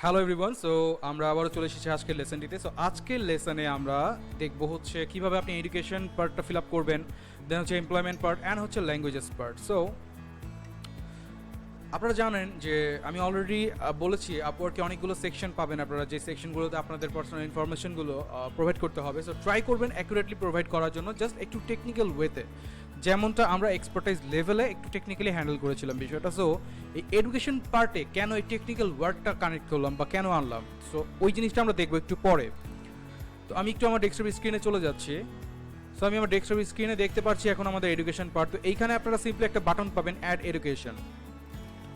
Hello everyone. So আমরা আবারও চলে এসেছি আজকের লেসনটিতে। সো আজকের লেসনে আমরা দেখবো হচ্ছে কিভাবে আপনি এডুকেশন পার্টটা ফিল আপ করবেন, দেন হচ্ছে এমপ্লয়মেন্ট পার্ট অ্যান্ড হচ্ছে ল্যাঙ্গুয়েজেস পার্ট। সো আপনারা জানেন যে আমি অলরেডি বলেছি আপওয়ার্কে অনেকগুলো সেকশন পাবেন আপনারা, যে সেকশনগুলোতে আপনাদের পার্সোনাল ইনফরমেশনগুলো প্রোভাইড করতে হবে। সো ট্রাই করবেন অ্যাকুরেটলি প্রোভাইড করার জন্য, জাস্ট একটু টেকনিক্যাল ওয়েতে, যেমনটা আমরা এক্সপার্টাইজ লেভেলে একটু টেকনিক্যালি হ্যান্ডেল করেছিলাম বিষয়টা। সো এই এডুকেশন পার্টে কেন এই টেকনিক্যাল ওয়ার্ডটা কানেক্ট করলাম বা কেন আনলাম, সো ওই জিনিসটা আমরা দেখবো একটু পরে। তো আমি একটু আমার ডেস্কটপ স্ক্রিনে চলে যাচ্ছি। সো আমি আমার ডেস্কটপ স্ক্রিনে দেখতে পাচ্ছি এখন আমাদের এডুকেশন পার্ট। তো এইখানে আপনারা সিম্পলি একটা বাটন পাবেন, অ্যাড এডুকেশন।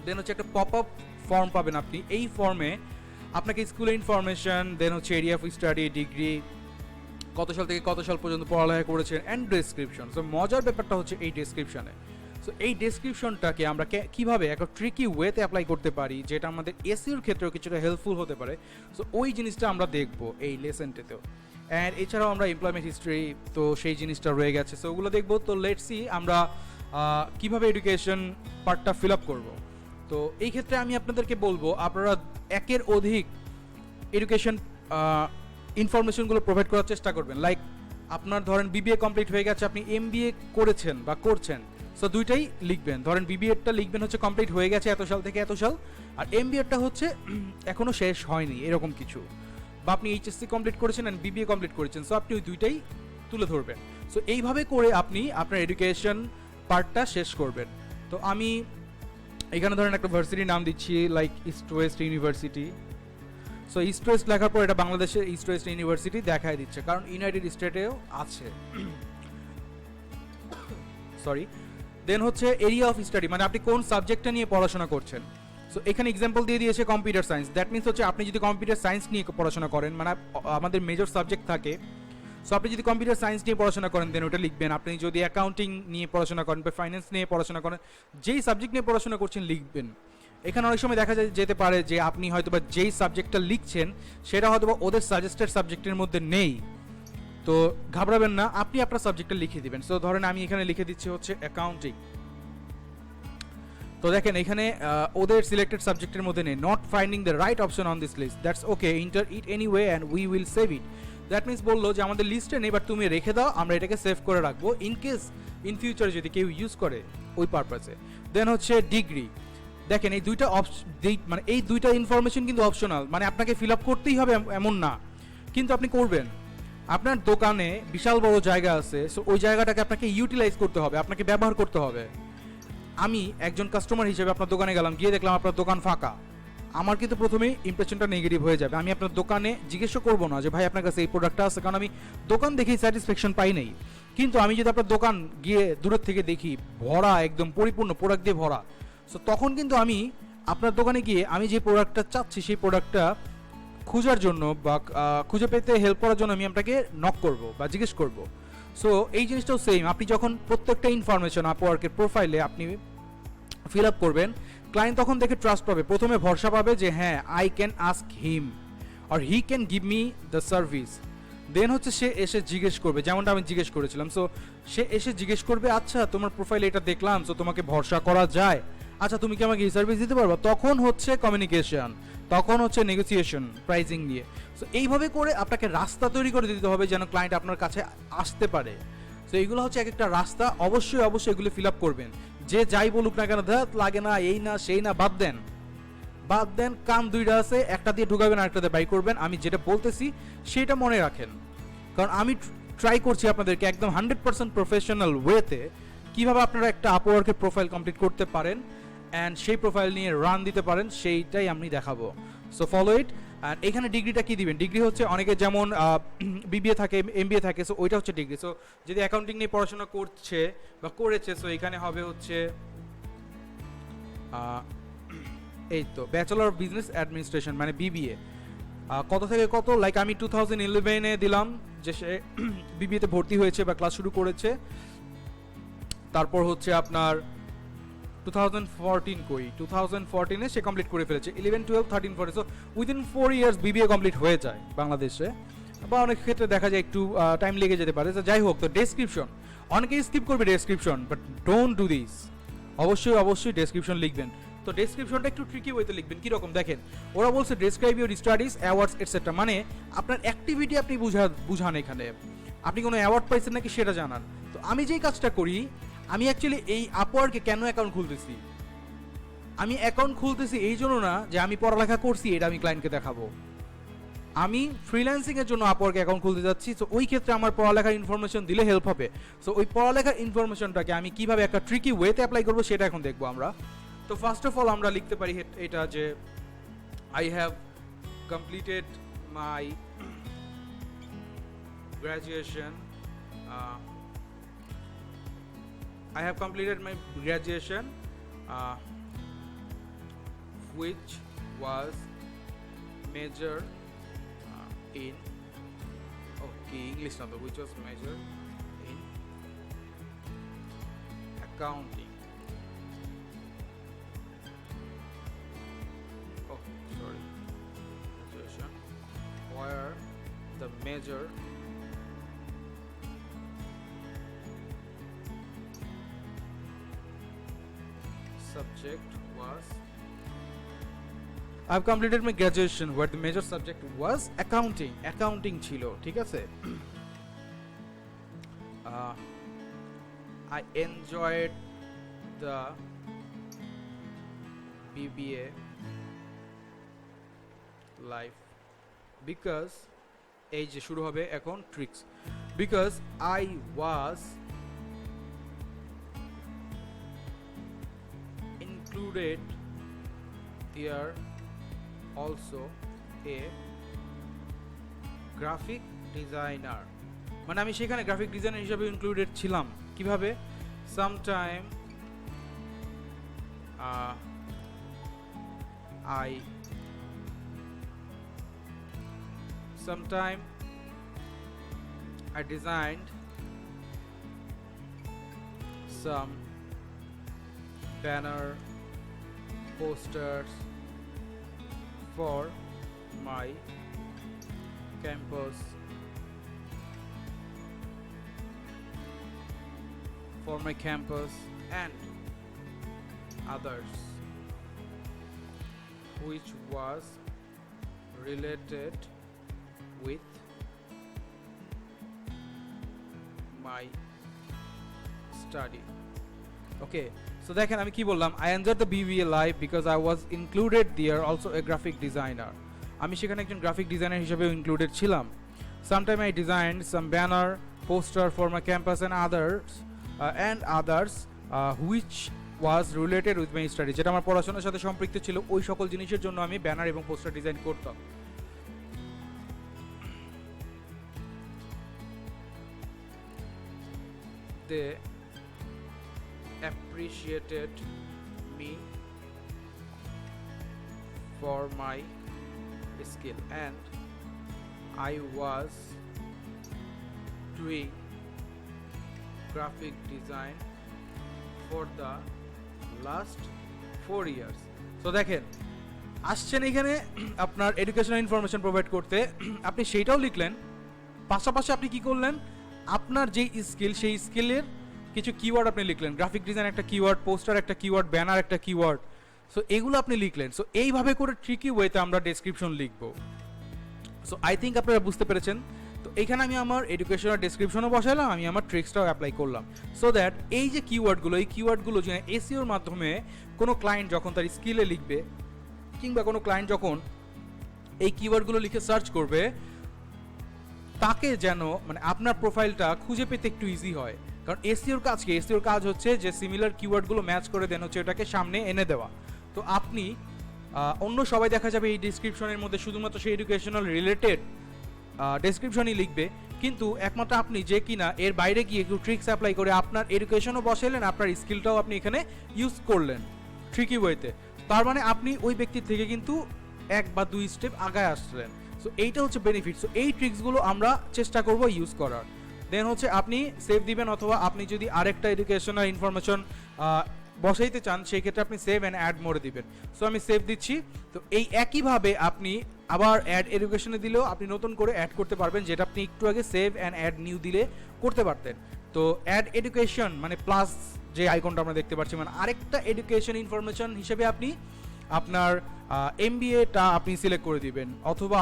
দেন হচ্ছে একটা পপ আপ ফর্ম পাবেন আপনি। এই ফর্মে আপনাকে স্কুলের ইনফরমেশন, দেন হচ্ছে এরিয়া অফ স্টাডি, ডিগ্রি, কত সাল থেকে কত সাল পর্যন্ত পড়ালেখা করেছেন, অ্যান্ড ডেসক্রিপশন। সো মজার ব্যাপারটা হচ্ছে এই ডেসক্রিপশনে। সো এই ডেসক্রিপশনটাকে আমরা কীভাবে একটা ট্রিকি ওয়েতে অ্যাপ্লাই করতে পারি, যেটা আমাদের এসইওর ক্ষেত্রেও কিছুটা হেল্পফুল হতে পারে। সো ওই জিনিসটা আমরা দেখবো এই লেসনটাতেও। অ্যান্ড এছাড়াও আমরা এমপ্লয়মেন্ট হিস্ট্রি, তো সেই জিনিসটা রয়ে গেছে, সো ওগুলো দেখবো। তো লেটস সি আমরা কীভাবে এডুকেশন পার্টটা ফিল আপ করবো। তো এই ক্ষেত্রে আমি আপনাদেরকে বলবো আপনারা একের অধিক এডুকেশন ইনফরমেশনগুলো প্রোভাইড করার চেষ্টা করবেন। লাইক আপনার ধরেন বিবিএ কমপ্লিট হয়ে গেছে, আপনি এমবিএ করেছেন বা করছেন, সো দুইটাই লিখবেন। ধরেন বিবিএটা লিখবেন হচ্ছে কমপ্লিট হয়ে গেছে এত সাল থেকে এত সাল, আর এমবিএটা হচ্ছে এখনও শেষ হয়নি এরকম কিছু, বা আপনি এইচএসসি কমপ্লিট করেছেন অ্যান্ড বিবিএ কমপ্লিট করেছেন, সো আপনি ওই দুইটাই তুলে ধরবেন। সো এইভাবে করে আপনি আপনার এডুকেশন পার্টটা শেষ করবেন। তো আমি এখানে ধরেন একটা ভার্সিটির নাম দিচ্ছি, like east West university. So east West লেখার পর এটা বাংলাদেশের ইস্ট ওয়েস্ট ইউনিভার্সিটি দেখাই দিচ্ছে, কারণ ইউনাইটেড স্টেটেও আছে। সরি। দেন হচ্ছে এরিয়া অফ স্টাডি, মানে আপনি কোন সাবজেক্টটা নিয়ে পড়াশোনা করছেন। সো এখানে এক্সাম্পল দিয়ে দিয়েছে কম্পিউটার সায়েন্স। দ্যাট মিনস হচ্ছে আপনি যদি কম্পিউটার সায়েন্স নিয়ে পড়াশোনা করেন, মানে আমাদের মেজর সাবজেক্ট থাকে, সো আপনি যদি কম্পিউটার সায়েন্স নিয়ে পড়াশোনা করেন দেন ওটা লিখবেন। আপনি যদি অ্যাকাউন্টিং নিয়ে পড়াশোনা করেন বা ফাইন্যান্স নিয়ে পড়াশোনা করেন, যেই সাবজেক্ট নিয়ে পড়াশোনা করছেন লিখবেন। এখানে অনেক সময় দেখা যেতে পারে যে আপনি হয়তো বা যেই সাবজেক্টটা লিখছেন সেটা হয়তো বা ওদের সাজেস্টেড সাবজেক্টের মধ্যে নেই, তো ঘাবড়াবেন না, আপনি আপনার সাবজেক্টটা লিখে দিবেন। সো ধরেন আমি এখানে লিখে দিচ্ছি হচ্ছে অ্যাকাউন্টিং। তো দেখেন এখানে ওদের সিলেক্টেড সাবজেক্টের মধ্যে নেই, not finding the right option on this list, that's okay, enter it anyway and we will save it. That means বললো যে আমাদের লিস্টে নেই, বাট তুমি রেখে দাও, আমরা এটাকে সেভ করে রাখবো ইন কেস ইন ফিউচার যদি কেউ ইউজ করে ওই পারপাসে। দেন হচ্ছে ডিগ্রি। দেখেন এই দুইটা মানে এই দুইটা ইনফরমেশন কিন্তু অপশনাল, মানে আপনাকে ফিল আপ করতেই হবে এমন না, কিন্তু আপনি করবেন। আপনার দোকানে বিশাল বড় জায়গা আছে, সো ওই জায়গাটাকে আপনাকে ইউটিলাইজ করতে হবে, আপনাকে ব্যবহার করতে হবে। আমি একজন কাস্টমার হিসেবে আপনার দোকানে গেলাম, গিয়ে দেখলাম আপনার দোকান ফাঁকা, আমার কিন্তু প্রথমেই ইমপ্রেশনটা নেগেটিভ হয়ে যাবে। আমি আপনার দোকানে জিজ্ঞেসও করবো না যে ভাই আপনার কাছে এই প্রোডাক্টটা আছে, কারণ আমি দোকান দেখেই স্যাটিসফ্যাকশন পাই নাই। কিন্তু আমি যদি আপনার দোকান গিয়ে দূরের থেকে দেখি ভরা, একদম পরিপূর্ণ প্রোডাক্ট দিয়ে ভরা, সো তখন কিন্তু আমি আপনার দোকানে গিয়ে আমি যে প্রোডাক্টটা চাচ্ছি সেই প্রোডাক্টটা খোঁজার জন্য বা খুঁজে পেতে হেল্প করার জন্য আমি আপনাকে নক করব বা জিজ্ঞেস করব। সো এই জিনিসটাও সেম, আপনি যখন প্রত্যেকটা ইনফরমেশন আপওয়ার্কের প্রোফাইলে আপনি ফিল আপ করবেন, ক্লায়েন্ট তখন দেখে ট্রাস্ট পাবে, প্রথমে ভরসা পাবে যে হ্যাঁ I can ask him or he can give me the service. Then হচ্ছে সে এসে জিজ্ঞেস করবে, যেমনটা আমি জিজ্ঞেস করেছিলাম। সো সে এসে জিজ্ঞেস করবে আচ্ছা তোমার প্রোফাইলে এটা দেখলাম, সো তোমাকে ভরসা করা যায়, আচ্ছা তুমি কি আমাকে এই সার্ভিস দিতে পারবা। তখন হচ্ছে কমিউনিকেশন, তখন হচ্ছে নেগোসিয়েশন প্রাইসিং নিয়ে। সো এইভাবে করে আপনাকে রাস্তা তৈরি করে দিতে হবে যেন ক্লায়েন্ট আপনার কাছে আসতে পারে। সো এইগুলো হচ্ছে এক একটা রাস্তা, অবশ্যই অবশ্যই এগুলো ফিল আপ করবেন। যে যাই বলুক না কেন, ধ্যাত লাগে না, এই না সেই না, বাদ দেন বাদ দেন, কান দুইটা আছে, একটা দিয়ে ঢুকাবেন আরেকটা দিয়ে বাই করবেন। আমি যেটা বলতেছি সেটা মনে রাখেন, কারণ আমি ট্রাই করছি আপনাদেরকে একদম 100% প্রফেশনাল ওয়েতে কীভাবে আপনারা একটা আপওয়ার্কের প্রোফাইল কমপ্লিট করতে পারেন অ্যান্ড সেই প্রোফাইল নিয়ে রান দিতে পারেন, সেইটাই আমি দেখাবো। সো ফলো ইট। আর এখানে ডিগ্রিটা কি দিবেন, ডিগ্রি হচ্ছে অনেকে যেমন বিবিএ থাকে, এমবিএ থাকে, সো ওইটা হচ্ছে ডিগ্রি। সো যদি অ্যাকাউন্টিং নিয়ে পড়াশোনা করছে বা করেছে, সো এখানে হবে হচ্ছে এই তো ব্যাচেলর অফ বিজনেস অ্যাডমিনিস্ট্রেশন, মানে বিবিএ। কত থেকে কত, লাইক আমি 2011-এ দিলাম যে সে বিবিএতে ভর্তি হয়েছে বা ক্লাস শুরু করেছে। তারপর হচ্ছে আপনার 2014 কই, 2014-এ সে কমপ্লিট করে ফেলেছে, 11, 12, 13, 14। So within 4 years BBA complete হয়ে যায় বাংলাদেশে, বা অনেক ক্ষেত্রে দেখা যায় একটু টাইম লেগে যেতে পারে। যাই হোক, তো ডেসক্রিপশন অনেকেই স্কিপ করবে description, but don't do this, অবশ্যই অবশ্যই ডেসক্রিপশন লিখবেন। তো তো ডেসক্রিপশনটা একটু ট্রিকি ওয়েতে লিখবেন কীরকম দেখেন, ওরা বলছে describe your studies awards etcetera, মানে আপনার অ্যাক্টিভিটি আপনি বুঝান এখানে, আপনি কোনো অ্যাওয়ার্ড পাইছেন নাকি সেটা জানান। তো আমি যেই কাজটা করি, আমি অ্যাকচুয়ালি এই আপওয়ার্কে কেন অ্যাকাউন্ট খুলতেছি, আমি অ্যাকাউন্ট খুলতেছি এই জন্য না যে আমি পড়ালেখা করছি এটা আমি ক্লায়েন্টকে দেখাবো, আমি ফ্রিল্যান্সিংয়ের জন্য আপওয়ার্কে অ্যাকাউন্ট খুলতে যাচ্ছি। সো ওই ক্ষেত্রে আমার পড়ালেখার ইনফরমেশন দিলে হেল্প হবে। সো ওই পড়ালেখার ইনফরমেশনটাকে আমি কিভাবে একটা ট্রিকি ওয়েতে অ্যাপ্লাই করবো সেটা এখন দেখবো আমরা। তো ফার্স্ট অফ অল আমরা লিখতে পারি এটা যে I have completed my graduation, I have completed my graduation, which was major in English number, which was major in accounting. Oh, sorry, graduation, where the major subject was, I have completed my graduation where the major subject was accounting. Accounting chilo, ঠিক আছে? I enjoyed the BBA life because এই যে শুরু হবে এখন tricks, because I was included there also a graphic designer, মানে আমি সেখানে গ্রাফিক ডিজাইনার হিসেবে ইনক্লুডেড ছিলাম। কিভাবে? sometime I designed some banner posters for my campus, and others, which was related with my study. Okay, so দেখেন আমি কি বললাম, I enjoyed the BBA life because I was included there also a graphic designer, আমি সেখানে একজন graphic designer হিসেবে included ছিলাম। sometime I designed some banner poster for my campus and others which was related with my study, যেটা আমার পড়াশোনার সাথে সম্পৃক্ত ছিল, ওই সকল জিনিসের জন্য আমি ব্যানার এবং পোস্টার ডিজাইন করতাম। They appreciated me for my skill, and I was doing graphic design for the last 4 years. So দেখেন আসছেন এখানে আপনার এডুকেশনাল ইনফরমেশন প্রোভাইড করতে, আপনি সেইটাও লিখলেন, পাশাপাশি আপনি কি করলেন, আপনার যেই স্কিল সেই স্কিলের কিছু কিওয়ার্ড আপনি লিখলেন, গ্রাফিক ডিজাইন একটা কিওয়ার্ড, পোস্টার একটা কিওয়ার্ড, ব্যানার একটা কিওয়ার্ড। সো এইগুলো আপনি লিখলেন। সো এইভাবে করে ট্রিকি ওয়েতে আমরা ডেসক্রিপশন লিখব। সো আই থিঙ্ক আপনারা বুঝতে পেরেছেন। তো এইখানে আমি আমার এডুকেশনাল ডেসক্রিপশনও বসালাম, আমি আমার ট্রিক্সটাও অ্যাপ্লাই করলাম, সো দ্যাট এই যে কিওয়ার্ডগুলো, এই কিওয়ার্ডগুলো যে এসইওর মাধ্যমে কোনো ক্লায়েন্ট যখন তার স্কিলে লিখবে, কিংবা কোনো ক্লায়েন্ট যখন এই কিওয়ার্ডগুলো লিখে সার্চ করবে, তাকে যেন মানে আপনার প্রোফাইলটা খুঁজে পেতে একটু ইজি হয়। কারণ এসইওর কাজ কি? এসইওর কাজ হচ্ছে যে সিমিলার কিওয়ার্ডগুলো ম্যাচ করে দেন হচ্ছে ওটাকে সামনে এনে দেওয়া। তো আপনি অন্য সবাই দেখা যাবে এই ডিসক্রিপশনের মধ্যে শুধুমাত্র সেই এডুকেশনাল রিলেটেড ডেসক্রিপশনই লিখবে, কিন্তু একমাত্র আপনি যে কিনা এর বাইরে গিয়ে একটু ট্রিক্স অ্যাপ্লাই করে আপনার এডুকেশনও বসাইলেন, আপনার স্কিলটাও আপনি এখানে ইউজ করলেন ট্রিকি ওয়েতে, তার মানে আপনি ওই ব্যক্তির থেকে কিন্তু 1 বা 2 স্টেপ আগায় আসলেন। সো এইটা হচ্ছে বেনিফিট। সো এই ট্রিক্সগুলো আমরা চেষ্টা করব ইউজ করার। দেন হচ্ছে আপনি সেভ দিবেন, অথবা আপনি যদি আরেকটা এডুকেশনাল ইনফরমেশন বসাইতে চান সেই ক্ষেত্রে আপনি সেভ অ্যান্ড অ্যাড মোডে দিবেন। সো আমি সেভ দিচ্ছি। তো এই একইভাবে আপনি আবার অ্যাড এডুকেশনে দিলেও আপনি নতুন করে অ্যাড করতে পারবেন, যেটা আপনি একটু আগে সেভ অ্যান্ড অ্যাড নিউ দিলে করতে পারতেন। তো অ্যাড এডুকেশন মানে প্লাস যে আইকনটা আমরা দেখতে পাচ্ছি, মানে আরেকটা এডুকেশন ইনফরমেশন হিসেবে আপনি আপনার এমবিএটা আপনি সিলেক্ট করে দিবেন, অথবা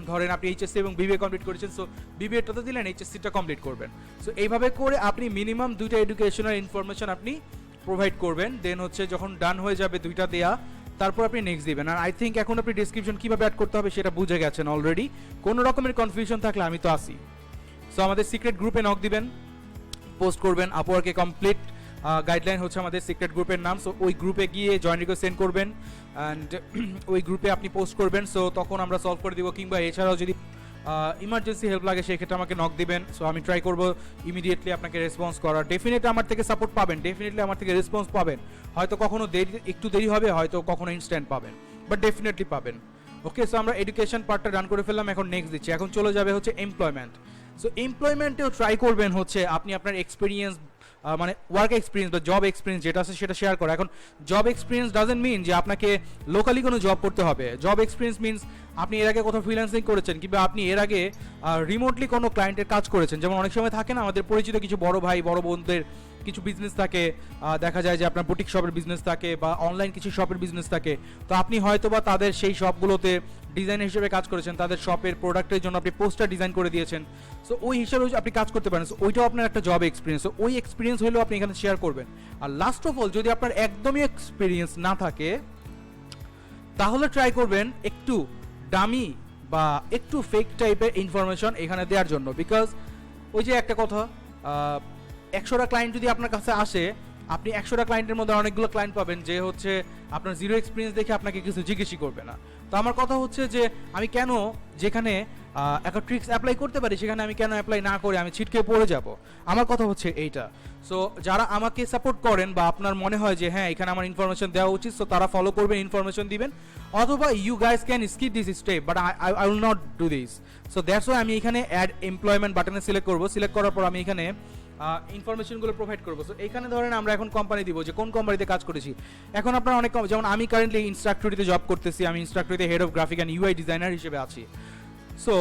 ধরেন আপনি এইচএসসি এবং বিবিএ কমপ্লিট করেছেন, সো বিবিএটা তো দিলেন, এইচএসসিটা কমপ্লিট করবেন। সো এইভাবে করে আপনি মিনিমাম 2টা এডুকেশনাল ইনফরমেশন আপনি প্রোভাইড করবেন। দেন হচ্ছে যখন ডান হয়ে যাবে 2টা দেয়া, তারপর আপনি নেক্সট দিবেন। আর আই থিঙ্ক এখন আপনি ডেসক্রিপশন কীভাবে অ্যাড করতে হবে সেটা বুঝে গেছেন অলরেডি। কোনো রকমের কনফিউশন থাকলে আমি তো আসি। সো আমাদের সিক্রেট গ্রুপে নক দিবেন, পোস্ট করবেন আপওয়ার্কে কমপ্লিট গাইডলাইন হচ্ছে আমাদের সিক্রেট গ্রুপের নাম। সো ওই গ্রুপে গিয়ে জয়েন রিকোয়েস্ট সেন্ড করবেন অ্যান্ড ওই গ্রুপে আপনি পোস্ট করবেন। সো তখন আমরা সলভ করে দিব, কিংবা এছাড়াও যদি ইমার্জেন্সি হেল্প লাগে সেক্ষেত্রে আমাকে নক দিবেন। সো আমি ট্রাই করব ইমিডিয়েটলি আপনাকে রেসপন্স করার। ডেফিনেটলি আমার থেকে সাপোর্ট পাবেন, ডেফিনেটলি আমার থেকে রেসপন্স পাবেন। হয়তো কখনো একটু দেরি হবে, হয়তো কখনো ইনস্ট্যান্ট পাবেন, বাট ডেফিনেটলি পাবেন। ওকে, সো আমরা এডুকেশন পার্টটা রান করে ফেললাম, এখন নেক্সট দিচ্ছি। এখন চলে যাবে হচ্ছে এমপ্লয়মেন্ট। সো এমপ্লয়মেন্টেও ট্রাই করবেন হচ্ছে আপনি আপনার এক্সপিরিয়েন্স, মানে ওয়ার্ক এক্সপিরিয়েন্স বা জব এক্সপিরিয়েন্স যেটা আছে সেটা শেয়ার করা। এখন জব এক্সপিরিয়েন্স ডাজেন্ট মিন যে আপনাকে লোকালি কোনো জব করতে হবে। জব এক্সপিরিয়েন্স মিনস আপনি এর আগে কোথাও ফ্রিল্যান্সিং করেছেন, কিংবা আপনি এর আগে রিমোটলি কোনো ক্লায়েন্টের কাজ করেছেন। যেমন অনেক সময় থাকে না আমাদের পরিচিত কিছু বড় ভাই বড় বোনদের কিছু বিজনেস থাকে, দেখা যায় যে আপনার বুটিক শপের বিজনেস থাকে বা অনলাইন কিছু শপের বিজনেস থাকে। তো আপনি হয়তো বা তাদের সেই শপগুলোতে ডিজাইনার হিসেবে কাজ করেছেন, তাদের শপের প্রোডাক্টের জন্য আপনি পোস্টার ডিজাইন করে দিয়েছেন। সো ওই হিসাবে আপনি কাজ করতে পারেন। সো ওইটাও আপনার একটা জব এক্সপিরিয়েন্স। সো ওই এক্সপিরিয়েন্স হলেও আপনি এখানে শেয়ার করবেন। আর লাস্ট অফ অল, যদি আপনার একদমই এক্সপিরিয়েন্স না থাকে তাহলে ট্রাই করবেন একটু ডামি বা একটু ফেক টাইপের ইনফরমেশন এখানে দেওয়ার জন্য। বিকজ ওই যে একটা কথা, 100টা ক্লায়েন্ট যদি আপনার কাছে আসে, আপনি 100টা ক্লায়েন্টের মধ্যে অনেকগুলো ক্লায়েন্ট পাবেন যে হচ্ছে আপনার জিরো এক্সপিরিয়েন্স দেখে আপনাকে কিছু জিজ্ঞেসই করবে না। তো আমার কথা হচ্ছে যে আমি কেন যেখানে একটা ট্রিক্স অ্যাপ্লাই করতে পারি সেখানে আমি কেন অ্যাপ্লাই না করে আমি ছিটকে পড়ে যাব। আমার কথা হচ্ছে এইটা। সো যারা আমাকে সাপোর্ট করেন বা আপনার মনে হয় যে হ্যাঁ এখানে আমার ইনফরমেশন দেওয়া উচিত, সো তারা ফলো করবেন, ইনফরমেশন দিবেন, অথবা you guys can skip this step, but I will not do this. So that's why আমি এখানে অ্যাড এমপ্লয়মেন্ট বাটনে সিলেক্ট করবো। সিলেক্ট করার পর আমি এখানে ইনফরমেশনগুলো প্রোভাইড করবো। সো এখানে ধরেন আমরা এখন কোম্পানি দিব যে কোন কোম্পানিতে কাজ করেছি। এখন আপনারা অনেক, যেমন আমি কারেন্টলি ইনস্ট্রাক্টরিতে জব করতেছি, আমি ইনস্ট্রাক্টরিতে head of graphic and UI designer হিসেবে আছি। সো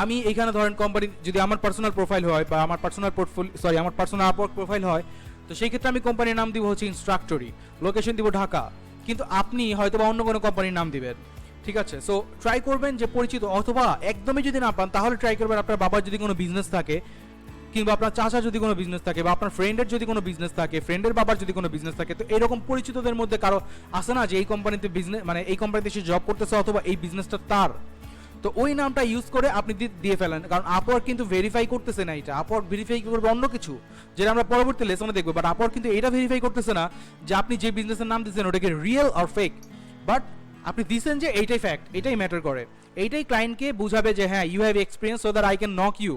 আমি এখানে ধরেন কোম্পানি যদি আমার পার্সোনাল প্রোফাইল হয় বা আমার পার্সোনাল পোর্টফোলিও, আমার পার্সোনাল আপওয়ার্ক প্রোফাইল হয়, তো সেই ক্ষেত্রে আমি কোম্পানির নাম দিব হচ্ছে ইনস্ট্রাক্টরি, লোকেশন দিব ঢাকা। কিন্তু আপনি হয়তো বা অন্য কোনো কোম্পানির নাম দিবেন, ঠিক আছে? সো ট্রাই করবেন যে পরিচিত, অথবা একদমই যদি না পান তাহলে ট্রাই করবেন আপনার বাবার যদি কোনো বিজনেস থাকে, কিংবা আপনার চাচা যদি কোনো বিজনেস থাকে, বা আপনার ফ্রেন্ডের যদি কোনো বিজনেস থাকে, ফ্রেন্ডের বাবার যদি কোনো বিজনেস থাকে। তো এরকম পরিচিতদের মধ্যে কারো আসে না যে এই কোম্পানিতে বিজনেস, মানে এই কোম্পানিতে সে জব করতেছে অথবা এই বিজনেসটা তার, তো ওই নামটা ইউজ করে আপনি দিয়ে ফেলেন। কারণ আপওয়ার্ক কিন্তু ভেরিফাই করতেছে না, এটা আপওয়ার্ক ভেরিফাই করবে অন্য কিছু, যেটা আমরা পরবর্তী লেসনে দেখবো। বাট আপওয়ার্ক কিন্তু এটা ভেরিফাই করতেছে না যে আপনি যে বিজনেসের নাম দিচ্ছেন ওটাকে রিয়েল আর ফেক। বাট আপনি দিচ্ছেন যে এইটাই ফ্যাক্ট, এটাই ম্যাটার করে, এইটাই ক্লায়েন্টকে বুঝাবে যে হ্যাঁ you have experience, so that I can knock you.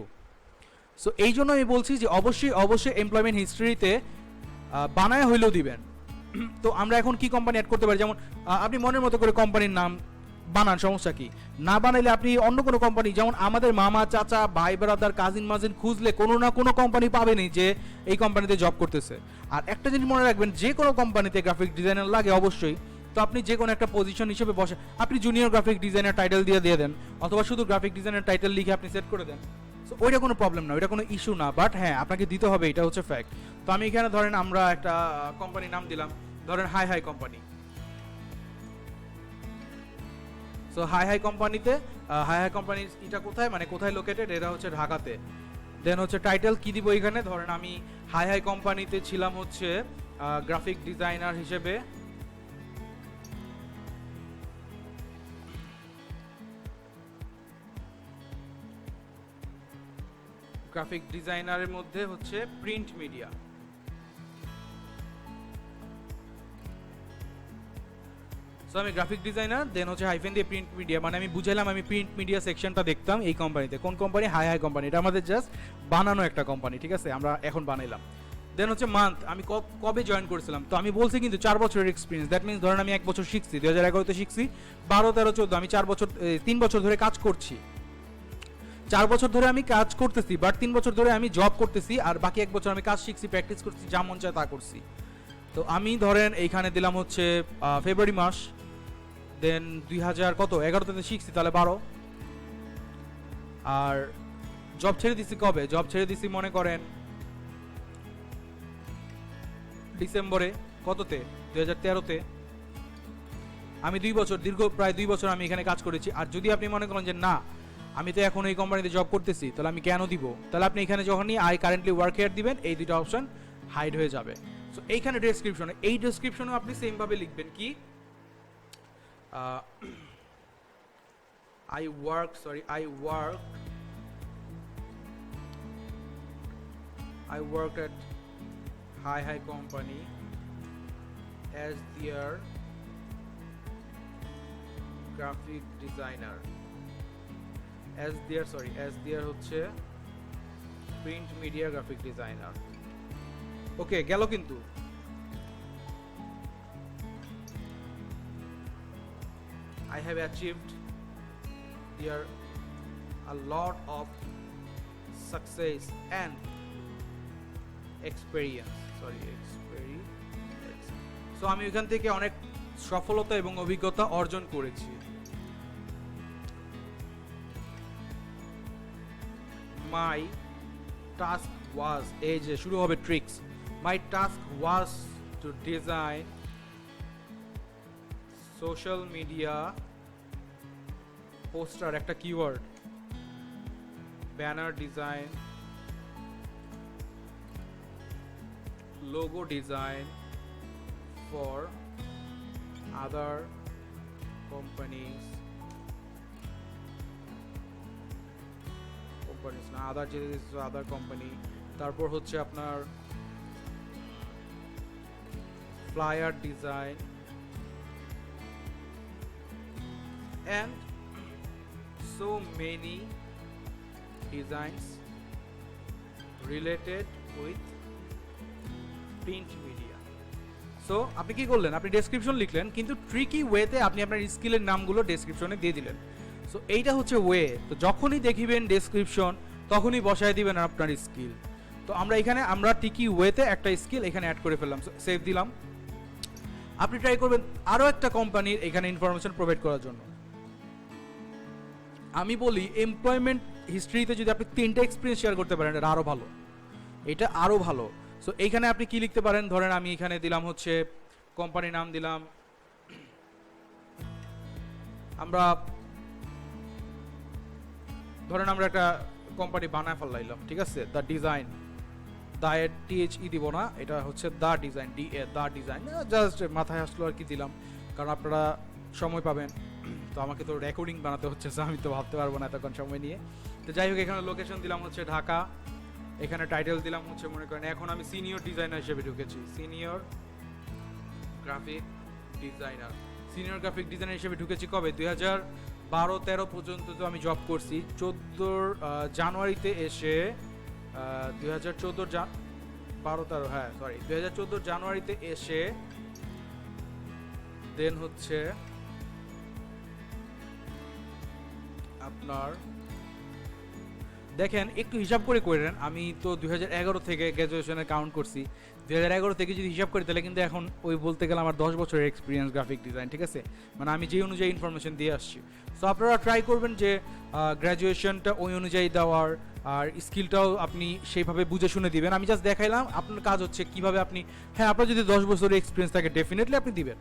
So এই জন্য আমি বলছি যে অবশ্যই এমপ্লয়মেন্ট হিস্ট্রিতে বানায় হইলেও দিবেন। তো আমরা এখন কি কোম্পানি অ্যাড করতে পারি, যেমন আপনি মনের মতো করে কোম্পানির নাম বানান, সমস্যা কি? না বানাইলে আপনি অন্য কোনো কোম্পানি, যেমন আমাদের মামা চাচা ভাই ব্রাদার কাজিন মাজিন খুঁজলে কোনো না কোনো কোম্পানি পাবেনই যে এই কোম্পানিতে জব করতেছে। আর একটা জিনিস মনে রাখবেন, যে কোনো কোম্পানিতে গ্রাফিক ডিজাইনার লাগে অবশ্যই, তো আপনি যে কোনো একটা পজিশন হিসেবে বসে আপনি জুনিয়র গ্রাফিক ডিজাইনার টাইটেল দিয়ে দেন, অথবা শুধু গ্রাফিক ডিজাইনার টাইটেল লিখে আপনি সেট করে দেন। সো ওইটা কোনো প্রবলেম না, ওইটা কোনো ইস্যু না। বাট হ্যাঁ আপনাকে দিতে হবে, এটা হচ্ছে ফ্যাক্ট। তো আমি এখানে ধরেন আমরা একটা কোম্পানির নাম দিলাম, ধরেন হাই কোম্পানি। সো হাই কোম্পানিতে হাই কোম্পানি এটা কোথায়, মানে কোথায় লোকেটেড, এটা হচ্ছে ঢাকাতে। দেন হচ্ছে টাইটেল কি দিব এখানে, ধরেন আমি হাই কোম্পানিতে ছিলাম হচ্ছে গ্রাফিক ডিজাইনার হিসেবে। গ্রাফিক ডিজাইনারের মধ্যে হচ্ছে প্রিন্ট মিডিয়া। সো আমি গ্রাফিক ডিজাইনার, দেন হচ্ছে হাইফেন দিয়ে প্রিন্ট মিডিয়া, মানে আমি বুঝাইলাম আমি প্রিন্ট মিডিয়া সেকশনটা দেখতাম এই কোম্পানিতে। কোন কোম্পানি? High company. এটা আমাদের জাস্ট বানানো একটা কোম্পানি, ঠিক আছে, আমরা এখন বানাইলাম। দেন হচ্ছে মান্থ, আমি কবে জয়েন করেছিলাম, তো আমি বলছি কিন্তু 4 বছরের এক্সপিরিয়েন্স। দ্যাট মিনস ধরেন আমি 1 বছর শিখছি, 2011-তে শিখছি, 12, 13, 14, আমি 3 বছর ধরে কাজ করছি। 4 বছর ধরে আমি কাজ করতেছি, বাট 3 বছর ধরে আমি জব করতেছি, আর বাকি 1 বছর আমি কাজ শিখছি, প্র্যাকটিস করছি, যা মন চায় তা করছি। তো আমি ধরেন এইখানে দিলাম হচ্ছে ফেব্রুয়ারি মাস, দেন 2011-তে শিখছি, তাহলে 12। আর জব ছেড়ে দিছি কবে? জব ছেড়ে দিছি মনে করেন ডিসেম্বরে, কততে, 2013-তে। আমি 2 বছর, প্রায় 2 বছর আমি এখানে কাজ করেছি। আর যদি আপনি মনে করেন যে না, আমি তো এখন এই কোম্পানিতে জব করতেছি, তাহলে আমি কেন দিব, তাহলে আপনি এখানে যখনই আই কারেন্টলি ওয়ার্ক হিয়ার দিবেন, এই দুটো অপশন হাইড হয়ে যাবে। সো এইখানে ডেসক্রিপশনে, এই ডেসক্রিপশনেও আপনি সেম ভাবে লিখবেন কি I worked at high company as their graphic designer, as their হচ্ছে print media graphic designer। ওকে, গেল কিন্তু। I have achieved there a lot of success and experience। So আমি এখান থেকে অনেক সফলতা এবং অভিজ্ঞতা অর্জন করেছি। My task was, এই যে শুরু হবে tricks, my task was to design social media poster, একটা keyword, banner design, logo design for other companies না, other company। তারপর হচ্ছে আপনার flyer design and so many designs related with print media। So আপনি কি করলেন, আপনি ডেসক্রিপশন লিখলেন, কিন্তু ট্রিকি ওয়েতে আপনি আপনার স্কিলের নামগুলো ডেসক্রিপশনে দিয়ে দিলেন। সো এইটা হচ্ছে ওয়ে। তো যখনই দেখিবেন ডেসক্রিপশন, তখনই বসায় দিবেন আপনার স্কিল। তো আমরা ট্রিকি ওয়েতে একটা স্কিল এখানে অ্যাড করে ফেললাম, সেভ দিলাম। আপনি ট্রাই করবেন আরও একটা কোম্পানির এখানে ইনফরমেশন প্রোভাইড করার জন্য। আমি বলি এমপ্লয়মেন্ট হিস্ট্রিতে যদি আপনি 3টা এক্সপিরিয়েন্স শেয়ার করতে পারেন, এটা আরও ভালো, এটা আরও ভালো। সো এইখানে আপনি কি লিখতে পারেন, ধরেন আমি এখানে দিলাম হচ্ছে কোম্পানির নাম দিলাম, ধরেন আমরা একটা কোম্পানি বানায় ফেলাইলাম, ঠিক আছে, দ্য ডিজাইন, দা THE দিব না, এটা হচ্ছে the design, the design, just মাথায় আসলো আর কি দিলাম, কারণ আপনারা সময় পাবেন, তো আমাকে তো রেকর্ডিং বানাতে হচ্ছে, আমি তো ভাবতে পারবো না এতক্ষণ সময় নিয়ে। তো যাই হোক, এখানে লোকেশন দিলাম হচ্ছে ঢাকা, এখানে টাইটেল দিলাম হচ্ছে, মনে করেন এখন আমি সিনিয়র ডিজাইনার হিসেবে ঢুকেছি, সিনিয়র গ্রাফিক ডিজাইনার হিসেবে ঢুকেছি কবে, 2012-13 পর্যন্ত তো আমি জব করছি। 14 জানুয়ারিতে এসে 2014 জানুয়ারিতে এসে দেন হচ্ছে আপনার দেখেন একটু হিসাব করে করেন, আমি তো 2011 থেকে গ্র্যাজুয়েশনে কাউন্ট করছি, 2011 থেকে যদি হিসাব করি তাহলে কিন্তু এখন ওই বলতে গেলে আমার 10 বছরের এক্সপিরিয়েন্স গ্রাফিক ডিজাইন, ঠিক আছে, মানে আমি যে অনুযায়ী ইনফরমেশন দিয়ে আসছি। সো আপনারা ট্রাই করবেন যে গ্র্যাজুয়েশনটা ওই অনুযায়ী দেওয়ার, আর স্কিলটাও আপনি সেইভাবে বুঝে শুনে দিবেন। আমি জাস্ট দেখাইলাম, আপনার কাজ হচ্ছে কিভাবে আপনি, হ্যাঁ আপনার যদি 10 বছরের এক্সপিরিয়েন্স থাকে ডেফিনেটলি আপনি দিবেন,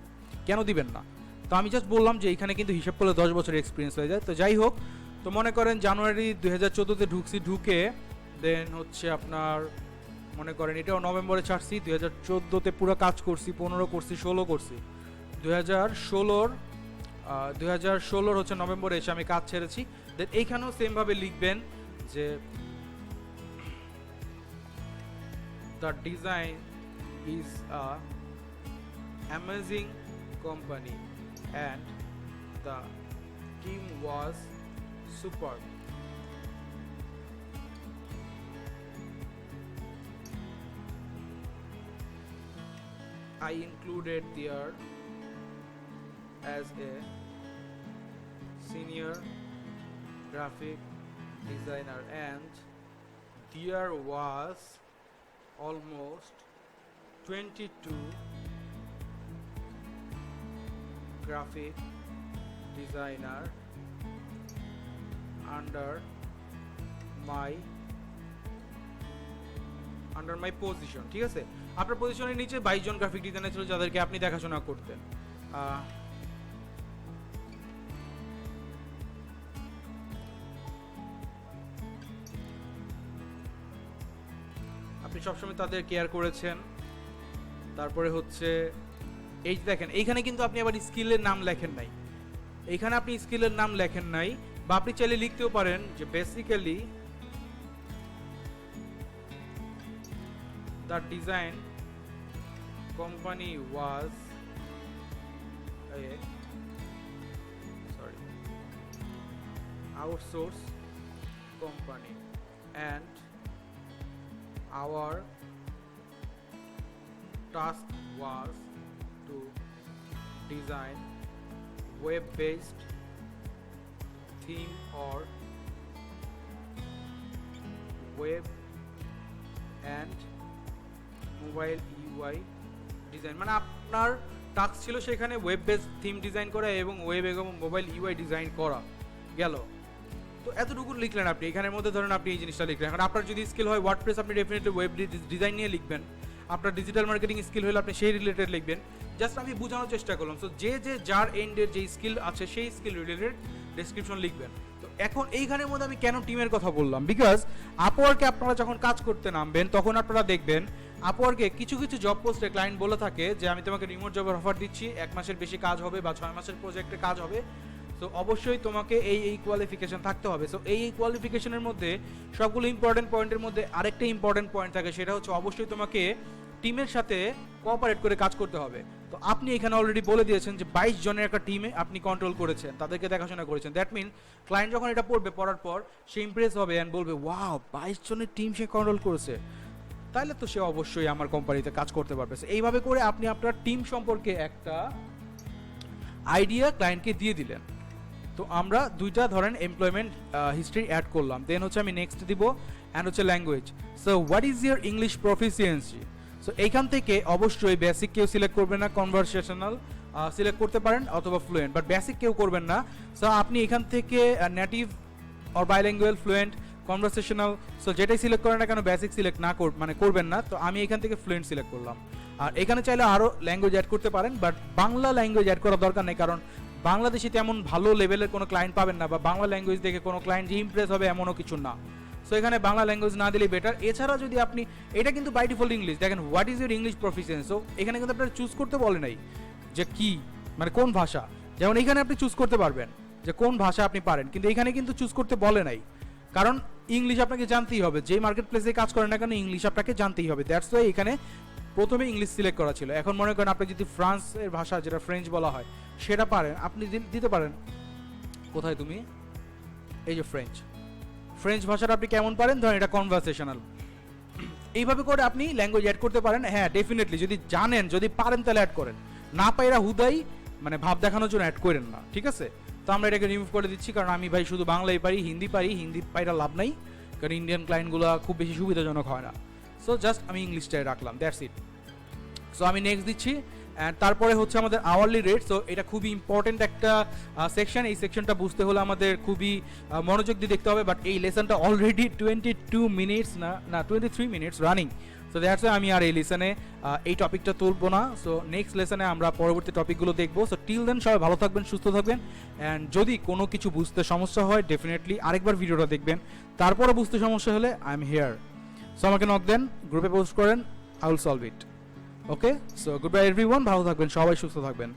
কেন দিবেন না। তো আমি জাস্ট বললাম যে এখানে কিন্তু হিসাব করলে 10 বছরের এক্সপিরিয়েন্স হয়ে যায়। তো যাই হোক, তো মনে করেন জানুয়ারি 2014-তে ঢুকে দেন হচ্ছে আপনার মনে করেন এটাও নভেম্বরে ছাড়ছি, 2014-তে পুরো কাজ করছি, 15 করছি, 16 করছি, 2016 হচ্ছে নভেম্বরে এসে আমি কাজ ছেড়েছি। দেন এইখানেও সেমভাবে লিখবেন যে the design is a amazing company and the team was superb. I included there as a senior graphic designer and there was almost 22 graphic designer under my position, ঠিক আছে। আপনার পজিশনের নিচে 22 জন গ্রাফিক ডিজাইনার ছিল যাদেরকে আপনি দেখাশোনা করতেন। আপনি সবসময় তাদের কেয়ার করেছেন। তারপরে হচ্ছে এই যে দেখেন এইখানে কিন্তু আপনি আবার স্কিলের নাম লেখেন নাই, এইখানে আপনি স্কিলের নাম লেখেন নাই, বা আপনি চাইলে লিখতেও পারেন যে basically the design company was outsource company and our task was to design web-based theme or web and mobile UI design, মানে আপনার টাস্ক ছিল সেখানে ওয়েব বেস থিম ডিজাইন করা এবং ওয়েব এবং মোবাইল ইউআই ডিজাইন করা গেল। তো এতটুকু লিখলেন আপনি, এখানের মধ্যে ধরেন আপনি এই জিনিসটা লিখলেন। এখন আপনার যদি স্কিল হয় ওয়ার্ডপ্রেস, আপনি ডেফিনেটলি ওয়েব ডিজাইন নিয়ে লিখবেন। আপনার ডিজিটাল মার্কেটিং স্কিল হলে আপনি সেই রিলেটেড লিখবেন। জাস্ট আমি বোঝানোর চেষ্টা করলাম। সো যে যার এন্ডের যে স্কিল আছে সেই স্কিল রিলেটেড ডেসক্রিপশন লিখবেন। তো এখন এইখানের মধ্যে আমি কেন টিমের কথা বললাম, বিকজ আপওয়ার্কে আপনারা যখন কাজ করতে নামবেন তখন আপনারা দেখবেন আপওয়ার্কে কিছু কিছু জব পোস্টে ক্লায়েন্ট বলে থাকে যে আমি তোমাকে রিমোট জবের অফার দিচ্ছি, 1 মাসের বেশি কাজ হবে বা 6 মাসের প্রজেক্টে কাজ হবে। তো অবশ্যই তোমাকে এই কোয়ালিফিকেশন থাকতে হবে। সো এই কোয়ালিফিকেশনের মধ্যে সবগুলো ইম্পর্টেন্ট পয়েন্টের মধ্যে আরেকটা ইম্পর্টেন্ট পয়েন্ট থাকে, সেটা হচ্ছে অবশ্যই তোমাকে টিমের সাথে কোঅপারেট করে কাজ করতে হবে। তো আপনি এখানে অলরেডি বলে দিয়েছেন যে 22 জনের একটা টিমে আপনি কন্ট্রোল করেছেন, তাদেরকে দেখাশোনা করেছেন। দ্যাট মিন ক্লায়েন্ট যখন এটা পড়বে, পড়ার পর সে ইমপ্রেস হবে অ্যান্ড বলবে ওয়াও 22 জনের টিম সে কন্ট্রোল করেছে, তাহলে তো সে অবশ্যই আমার কোম্পানিতে কাজ করতে পারবে। এইভাবে করে আপনি আপনার টিম সম্পর্কে একটা আইডিয়া ক্লায়েন্টকে দিয়ে দিলেন। তো আমরা দুইটা ধরেন এমপ্লয়মেন্ট হিস্ট্রি অ্যাড করলাম, দেন হচ্ছে আমি নেক্সট দিব অ্যান্ড হচ্ছে language. So what is year English proficiency. So এইখান থেকে অবশ্যই বেসিক কেউ সিলেক্ট করবেন না, কনভারসেশনাল সিলেক্ট করতে পারেন অথবা ফ্লুয়েন্ট, বাট বেসিক কেউ করবেন না। সো আপনি এখান থেকে native or bilingual, fluent, conversational, so যেটাই সিলেক্ট করেন না কেন বেসিক সিলেক্ট না মানে করবেন না। তো আমি এখান থেকে ফ্লুয়েন্ট সিলেক্ট করলাম। আর এখানে চাইলে আরও ল্যাঙ্গুয়েজ অ্যাড করতে পারেন, বাট বাংলা ল্যাঙ্গুয়েজ অ্যাড করার দরকার নেই, কারণ বাংলাদেশে তেমন ভালো লেভেলের কোনো ক্লায়েন্ট পাবেন না, বা বাংলা ল্যাঙ্গুয়েজ দেখে কোনো ক্লায়েন্ট যে ইমপ্রেস হবে এমনও কিছু না। সো এখানে বাংলা ল্যাঙ্গুয়েজ না দিলেই বেটার। এছাড়া যদি আপনি এটা কিন্তু বাই ডিফল্ট ইংলিশ, দেখেন what is your English proficiency. So এখানে কিন্তু আপনার চুজ করতে বলে নাই যে কি, মানে কোন ভাষা। যেমন এখানে আপনি চুজ করতে পারবেন যে কোন ভাষা আপনি পারেন, কিন্তু এখানে কিন্তু চুজ করতে বলে নাই, কারণ ইংলিশ আপনাকে জানতেই হবে। যেই মার্কেট প্লেসে কাজ করেন না কেন ইংলিশ আপনাকে জানতেই হবে। দ্যাটস ওয়াই এখানে প্রথমে ইংলিশ সিলেক্ট করা ছিল। এখন মনে করেন আপনি যদি ফ্রান্সের ভাষা যেটা ফ্রেঞ্চ বলা হয় সেটা পারেন, আপনি দিতে পারেন কোথায় তুমি এই যে ফ্রেঞ্চ ভাষাটা আপনি কেমন পারেন, ধরেন এটা কনভারসেশনাল। এইভাবে করে আপনি ল্যাঙ্গুয়েজ অ্যাড করতে পারেন। হ্যাঁ ডেফিনেটলি যদি জানেন, যদি পারেন তাহলে অ্যাড করেন, না পাইরা হুদাই মানে ভাব দেখানোর জন্য অ্যাড করেন না, ঠিক আছে। তো আমরা এটাকে রিমুভ করে দিচ্ছি, কারণ আমি ভাই শুধু বাংলাই পারি, হিন্দি পারি, হিন্দি পাইরা লাভ নাই, কারণ ইন্ডিয়ান ক্লায়েন্টগুলো খুব বেশি সুবিধাজনক হয় না। সো জাস্ট আমি ইংলিশটাই রাখলাম, দ্যাটস ইট। সো আমি নেক্সট দিচ্ছি। অ্যান্ড তারপরে হচ্ছে আমাদের আওয়ারলি রেট। সো এটা খুবই ইম্পর্টেন্ট একটা সেকশন। এই সেকশনটা বুঝতে হলে আমাদের খুবই মনোযোগ দিয়ে দেখতে হবে। বাট এই লেসনটা অলরেডি 22 মিনিটস না 23 মিনিটস রানিং। সো দ্যাটস আমি আর এই লেসনে এই টপিকটা তুলবো না। সো নেক্সট লেসনে আমরা পরবর্তী টপিকগুলো দেখবো। সো টিল দেন সবাই ভালো থাকবেন, সুস্থ থাকবেন। অ্যান্ড যদি কোনো কিছু বুঝতে সমস্যা হয় ডেফিনেটলি আরেকবার ভিডিওটা দেখবেন, তারপরে বুঝতে সমস্যা হলে আই এম হিয়ার। সো আমাকে নক দেন, গ্রুপে পোস্ট করেন, I will solve it. Okay, so good bye everyone, ভালো থাকবেন সবাই, সুস্থ থাকবেন।